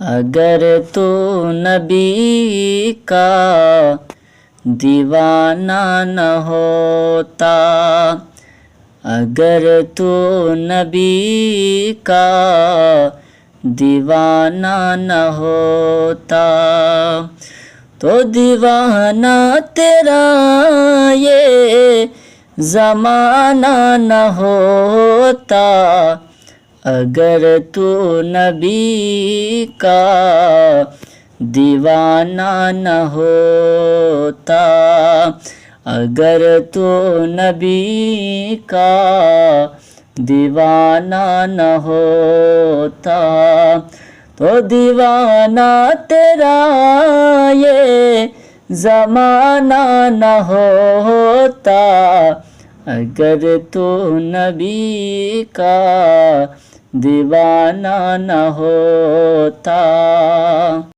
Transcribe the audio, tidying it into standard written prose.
اگر تو نبی کا دیوانہ نہ ہوتا، اگر تو نبی کا دیوانہ نہ ہوتا، تو دیوانہ تیرا یہ زمانہ نہ ہوتا، اگر تو نبی کا دیوانہ نہ ہوتا، اگر تو نبی کا دیوانہ نہ ہوتا، تو دیوانہ تیرا یہ زمانہ نہ ہوتا، اگر تو نبی کا دیوانہ نہ ہوتا۔